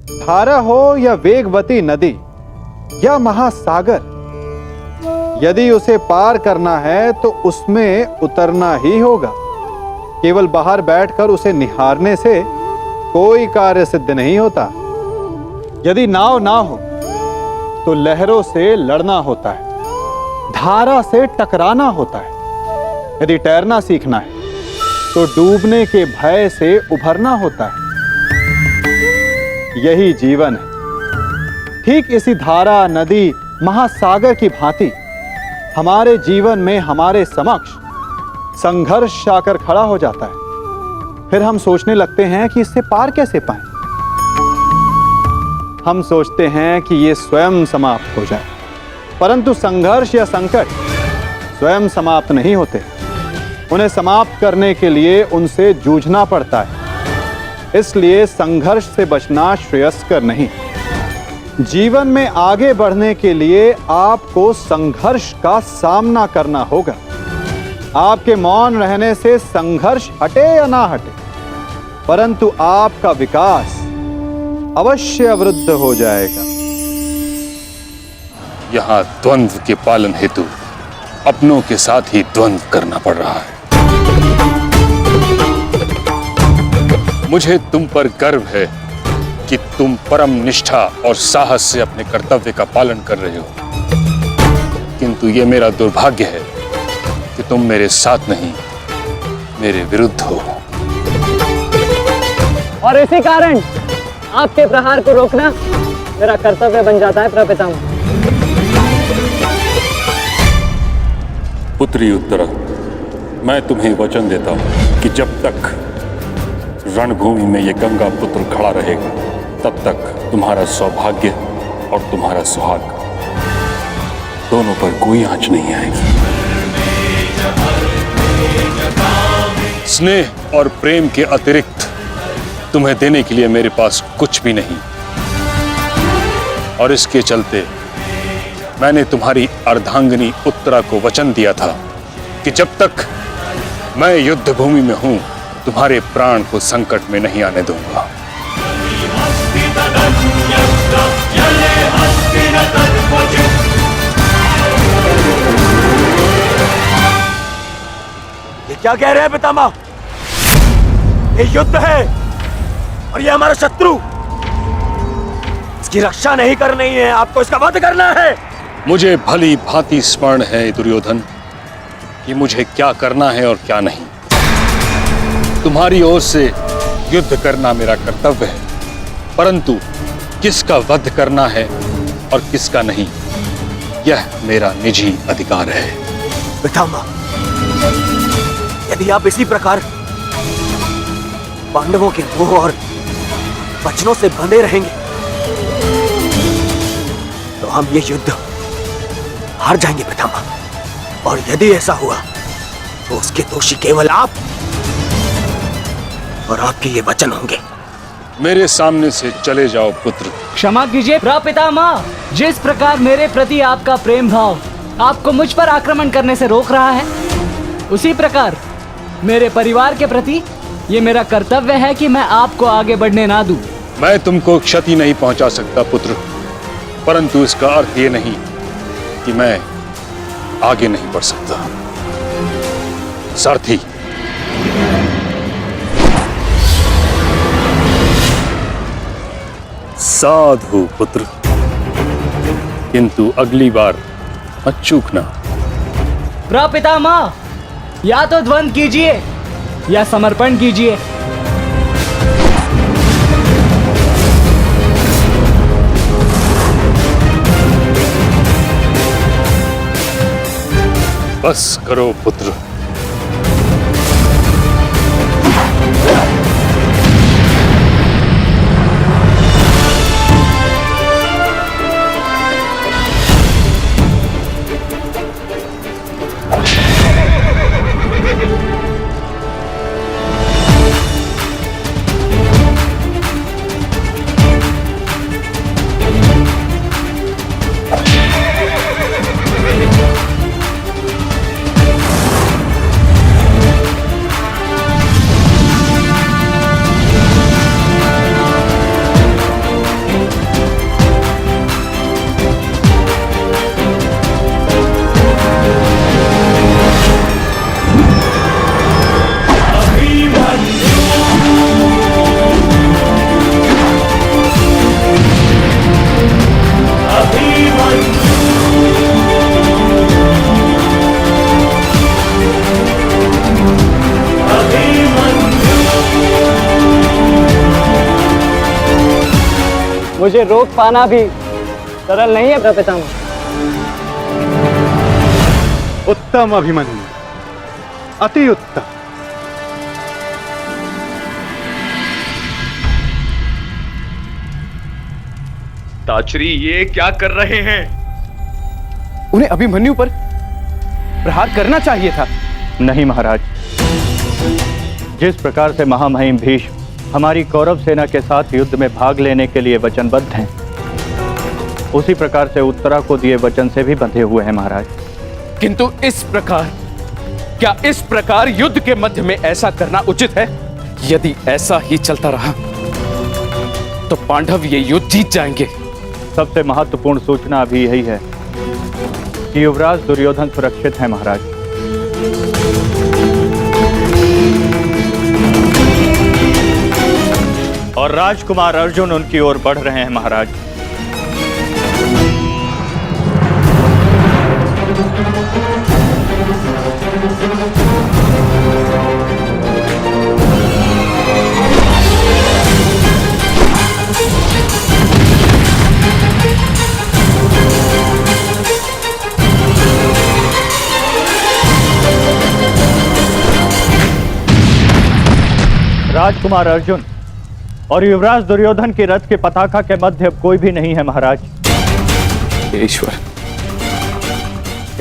धारा हो या वेगवती नदी या महासागर, यदि उसे पार करना है तो उसमें उतरना ही होगा। केवल बाहर बैठकर उसे निहारने से कोई कार्य सिद्ध नहीं होता। यदि नाव ना हो तो लहरों से लड़ना होता है, धारा से टकराना होता है। यदि तैरना सीखना है तो डूबने के भय से उभरना होता है। यही जीवन है। ठीक इसी धारा, नदी, महासागर की भांति हमारे जीवन में हमारे समक्ष संघर्ष आकर खड़ा हो जाता है। फिर हम सोचने लगते हैं कि इससे पार कैसे पाएं। हम सोचते हैं कि ये स्वयं समाप्त हो जाए, परंतु संघर्ष या संकट स्वयं समाप्त नहीं होते। उन्हें समाप्त करने के लिए उनसे जूझना पड़ता है। इसलिए संघर्ष से बचना श्रेयस्कर नहीं। जीवन में आगे बढ़ने के लिए आपको संघर्ष का सामना करना होगा। आपके मौन रहने से संघर्ष हटे या ना हटे, परंतु आपका विकास अवश्य अवरुद्ध हो जाएगा। यहां द्वंद्व के पालन हेतु अपनों के साथ ही द्वंद्व करना पड़ रहा है। मुझे तुम पर गर्व है कि तुम परम निष्ठा और साहस से अपने कर्तव्य का पालन कर रहे हो, किंतु ये मेरा दुर्भाग्य है कि तुम मेरे साथ नहीं, मेरे विरुद्ध हो। और इसी कारण आपके प्रहार को रोकना मेरा कर्तव्य बन जाता है प्रपितामह। पुत्री उत्तरा, मैं तुम्हें वचन देता हूं कि जब तक रणभूमि में ये गंगा पुत्र खड़ा रहेगा, तब तक तुम्हारा सौभाग्य और तुम्हारा सुहाग दोनों पर कोई आंच नहीं आएगी। स्नेह और प्रेम के अतिरिक्त तुम्हें देने के लिए मेरे पास कुछ भी नहीं, और इसके चलते मैंने तुम्हारी अर्धांगिनी उत्तरा को वचन दिया था कि जब तक मैं युद्ध भूमि में हूं, तुम्हारे प्राण को संकट में नहीं आने दूंगा। ये क्या कह रहे हैं पितामह? ये युद्ध है और ये हमारा शत्रु। इसकी रक्षा नहीं करनी है, आपको इसका वध करना है। मुझे भली भांति स्मरण है दुर्योधन कि मुझे क्या करना है और क्या नहीं। तुम्हारी ओर से युद्ध करना मेरा कर्तव्य है, परंतु किसका वध करना है और किसका नहीं, यह मेरा निजी अधिकार है। पितामह, यदि आप इसी प्रकार पांडवों के मोह और वचनों से बंधे रहेंगे तो हम ये युद्ध हार जाएंगे पितामह। और यदि ऐसा हुआ तो उसके दोषी केवल आप और आपके ये वचन होंगे। मेरे सामने से चले जाओ पुत्र। क्षमा कीजिए प्रपितामह, जिस प्रकार मेरे प्रति आपका प्रेम भाव आपको मुझ पर आक्रमण करने से रोक रहा है, उसी प्रकार मेरे परिवार के प्रति ये मेरा कर्तव्य है कि मैं आपको आगे बढ़ने ना दूं। मैं तुमको क्षति नहीं पहुंचा सकता पुत्र, परंतु इसका अर्थ ये नहीं कि मैं आगे नहीं बढ़ सकता। सारथी, साधु पुत्र, किंतु अगली बार मत चूकना। प्रपितामह, या तो द्वंद्व कीजिए या समर्पण कीजिए। बस करो पुत्र। मुझे रोक पाना भी सरल नहीं है प्रपितामह। उत्तम अभिमन्यु, अति उत्तम। ताचरी ये क्या कर रहे हैं? उन्हें अभिमन्यु पर प्रहार करना चाहिए था। नहीं महाराज, जिस प्रकार से महामहिम भीष्म हमारी कौरव सेना के साथ युद्ध में भाग लेने के लिए वचनबद्ध हैं, उसी प्रकार से उत्तरा को दिए वचन से भी बंधे हुए हैं महाराज। किंतु इस प्रकार युद्ध के मध्य में ऐसा करना उचित है? यदि ऐसा ही चलता रहा तो पांडव ये युद्ध जीत जाएंगे। सबसे महत्वपूर्ण सूचना अभी यही है कि युवराज दुर्योधन सुरक्षित है महाराज। और राजकुमार अर्जुन उनकी ओर बढ़ रहे हैं महाराज। राजकुमार अर्जुन और युवराज दुर्योधन के रथ के पताका के मध्य अब कोई भी नहीं है महाराज।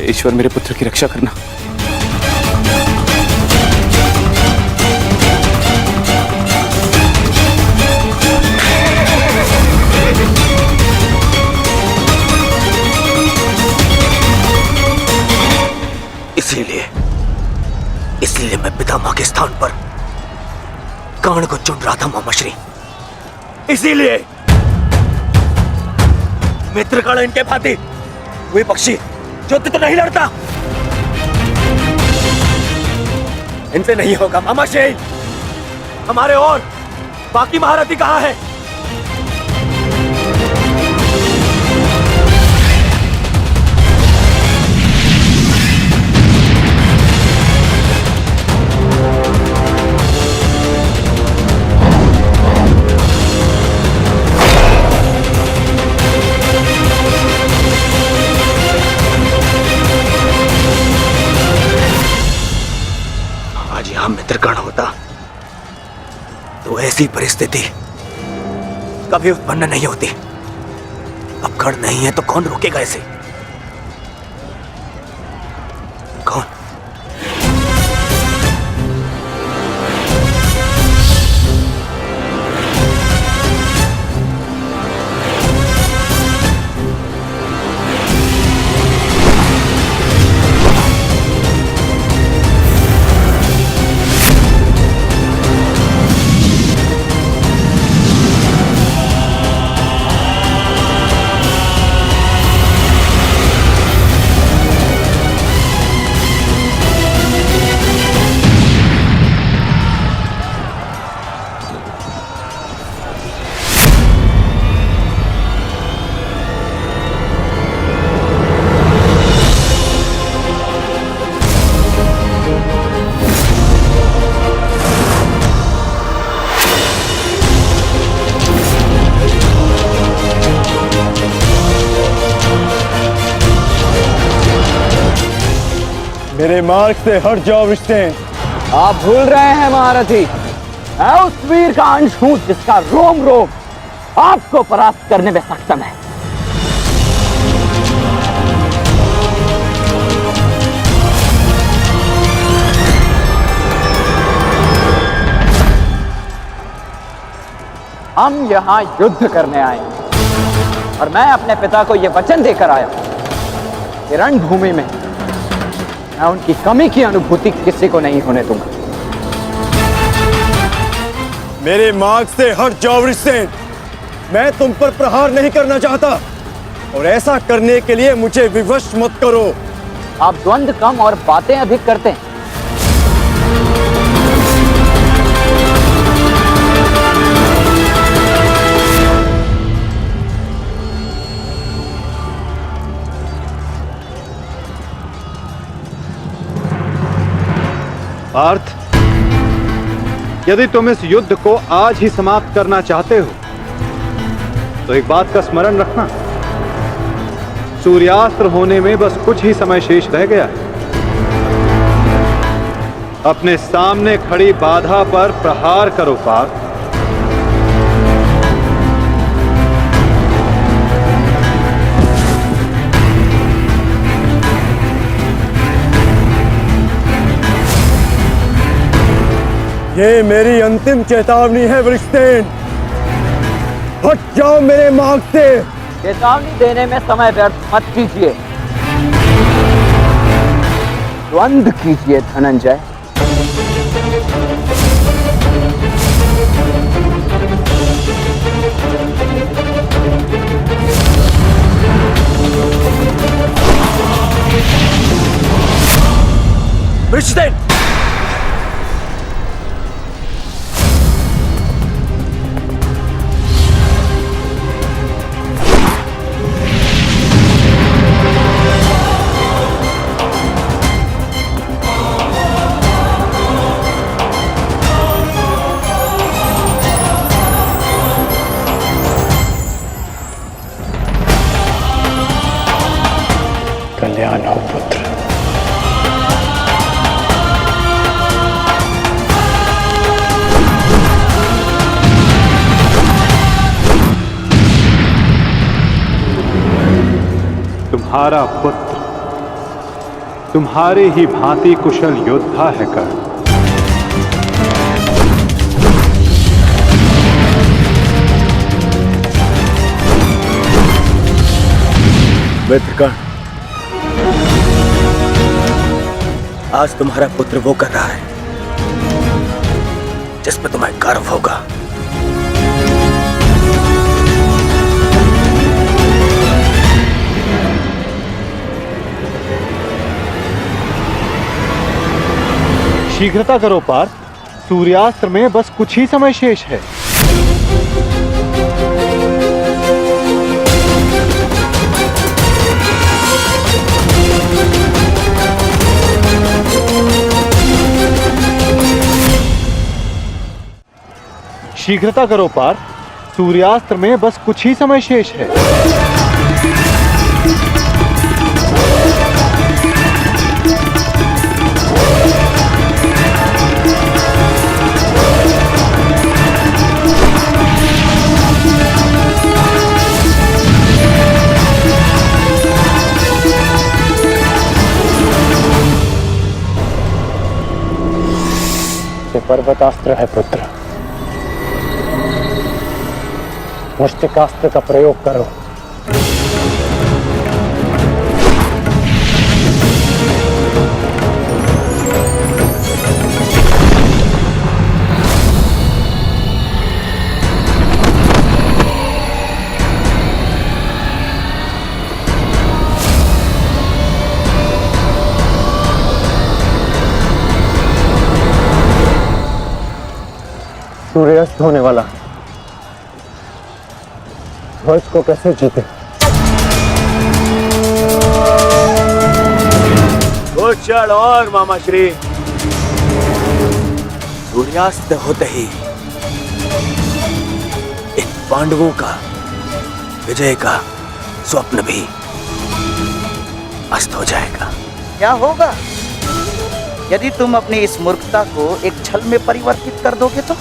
ईश्वर मेरे पुत्र की रक्षा करना। इसीलिए मैं पितामह के स्थान पर कर्ण को चुन रहा था मामाश्री। इसीलिए मित्रगण इनके भांति वे पक्षी युद्ध तो नहीं लड़ता, इनसे नहीं होगा मामाश्री। हमारे और बाकी महारथी कहां है? मित्रगण होता तो ऐसी परिस्थिति कभी उत्पन्न नहीं होती। अब गण नहीं है तो कौन रोकेगा इसे? कौन? मेरे मार्ग से हट जाओ विष्णु। आप भूल रहे हैं महारथी, मैं उस वीर का अंश हूं जिसका रोम रोम आपको परास्त करने में सक्षम है। हम यहां युद्ध करने आए और मैं अपने पिता को यह वचन देकर आया कि रणभूमि में मैं उनकी कमी की अनुभूति किसी को नहीं होने दूंगा। मेरे मार्ग से हट जाओ विष्णु। मैं तुम पर प्रहार नहीं करना चाहता और ऐसा करने के लिए मुझे विवश मत करो। आप द्वंद्व कम और बातें अधिक करते हैं। पार्थ, यदि तुम इस युद्ध को आज ही समाप्त करना चाहते हो तो एक बात का स्मरण रखना, सूर्यास्त्र होने में बस कुछ ही समय शेष रह गया है। अपने सामने खड़ी बाधा पर प्रहार करो पार्थ। ये मेरी अंतिम चेतावनी है वृषसेन, हट जाओ मेरे मार्ग से। चेतावनी देने में समय व्यर्थ मत कीजिए, द्वंद्व कीजिए धनंजय। वृषसेन, कल्याण हो पुत्र। तुम्हारा पुत्र तुम्हारे ही भांति कुशल योद्धा है कर्ण। मित्र कर्ण, आज तुम्हारा पुत्र वो कर रहा है जिस पर तुम्हें गर्व होगा। शीघ्रता करो पार्थ, सूर्यास्त्र में बस कुछ ही समय शेष है। शीघ्रता करो पार्थ, सूर्यास्त्र में बस कुछ ही समय शेष है। पर्वतास्त्र है पुत्र, मुष्टिकास्त्र का प्रयोग करो। सूर्यास्त होने वाला, ध्वज को कैसे जीते? कुछ क्षण और मामा श्री। सूर्यास्त होते ही इन पांडवों का विजय का स्वप्न भी अस्त हो जाएगा। क्या होगा यदि तुम अपनी इस मूर्खता को एक छल में परिवर्तित कर दोगे तो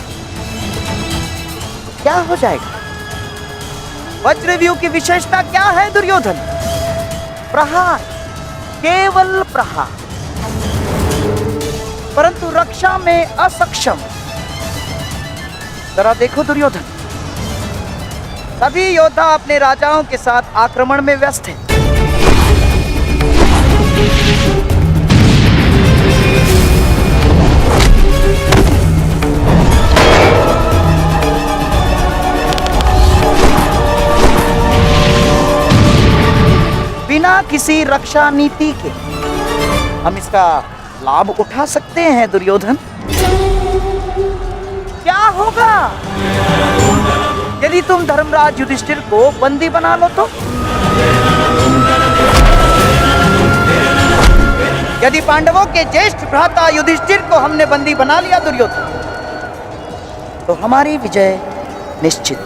क्या हो जाएगा? वज्रव्यूह की विशेषता क्या है दुर्योधन? प्रहार, केवल प्रहार, परंतु रक्षा में असक्षम। जरा देखो दुर्योधन, सभी योद्धा अपने राजाओं के साथ आक्रमण में व्यस्त हैं। बिना किसी रक्षा नीति के हम इसका लाभ उठा सकते हैं दुर्योधन। क्या होगा यदि तुम धर्मराज युधिष्ठिर को बंदी बना लो तो? यदि पांडवों के ज्येष्ठ भ्राता युधिष्ठिर को हमने बंदी बना लिया दुर्योधन, तो हमारी विजय निश्चित।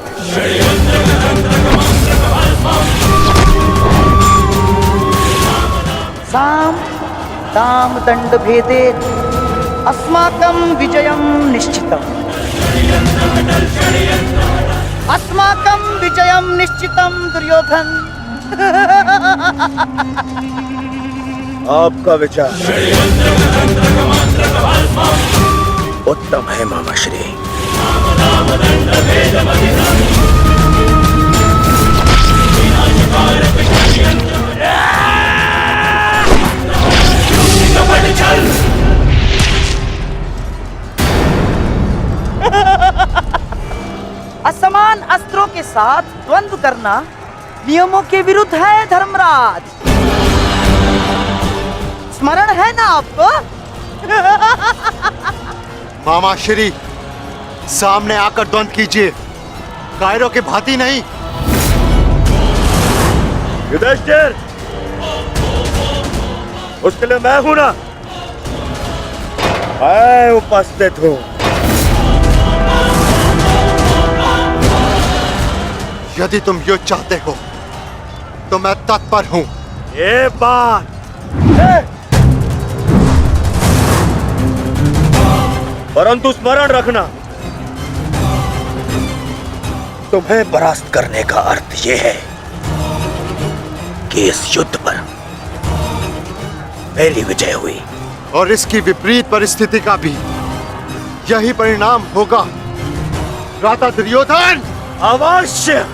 दाम दंड भेदे अस्माकं विजयं निश्चितम्। अस्माकं विजयं निश्चितं दुर्योधन। आपका विचार उत्तम है मामाश्री। असमान अस्त्रों के साथ द्वंद्व करना नियमों के विरुद्ध है धर्मराज। स्मरण है ना आपको? मामा श्री, सामने आकर द्वंद्व कीजिए, कायरों की भांति नहीं। युधिष्ठिर, उसके लिए मैं हूं ना, मैं उपस्थित हूं। यदि तुम युद्ध चाहते हो तो मैं तत्पर हूं। ये बात परंतु स्मरण रखना, तुम्हें परास्त करने का अर्थ यह है कि इस युद्ध पर मेरी विजय हुई, और इसकी विपरीत परिस्थिति का भी यही परिणाम होगा भ्राता दुर्योधन। अवश्य।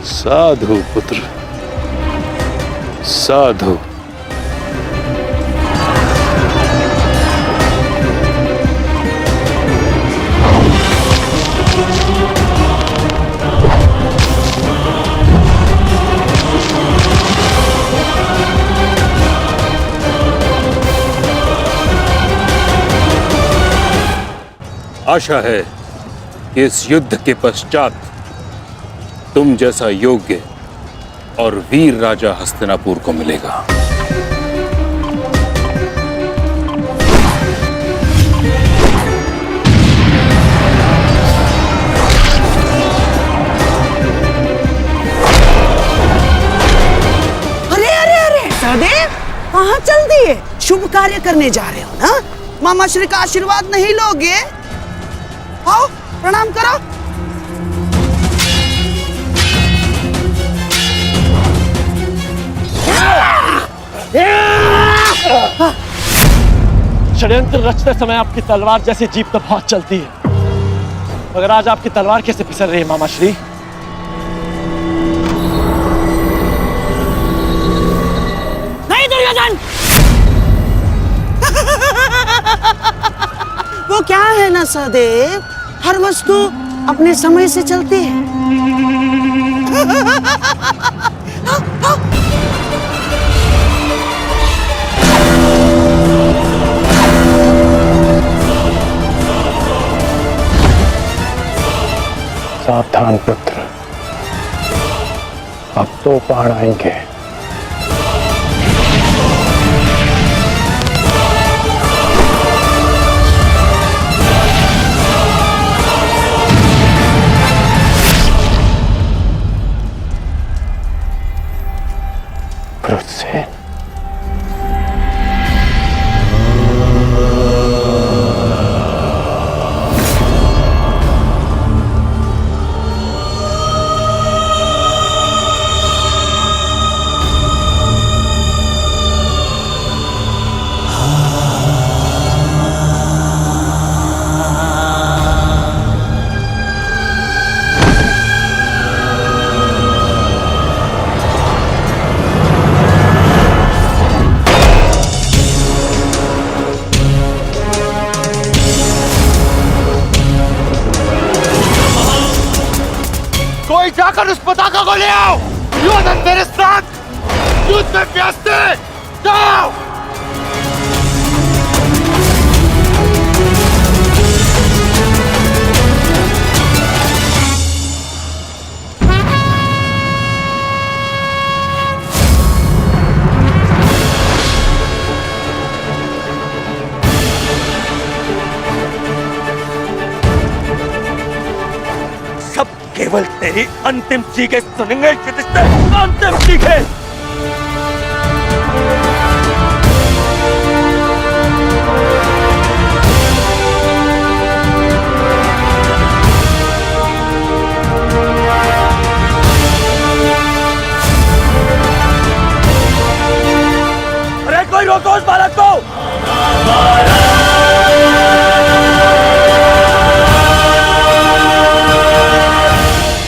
साधु पुत्र, साधु। आशा है कि इस युद्ध के पश्चात तुम जैसा योग्य और वीर राजा हस्तिनापुर को मिलेगा। अरे अरे अरे सहदेव, कहाँ चल दिए? शुभ कार्य करने जा रहे हो ना? मामा श्री का आशीर्वाद नहीं लोगे? आओ प्रणाम करो। षड्यंत्र रचते समय आपकी तलवार जैसी जीप तो बहुत चलती है, मगर आज आपकी तलवार कैसे फिसल रही है मामा श्री? नहीं दुर्योधन, वो क्या है ना सहदेव, हर वस्तु अपने समय से चलती है। सावधान पुत्र, अब तो पहाड़ आएंगे। से कोई जाकर उस पताका को ले आओ। दुर्योधन मेरे साथ युद्ध में व्यस्त है। जाओ। सब केवल तेरी अंतिम चीखें सुनेंगे। अंतिम चीखें। अरे कोई रोको उस बाला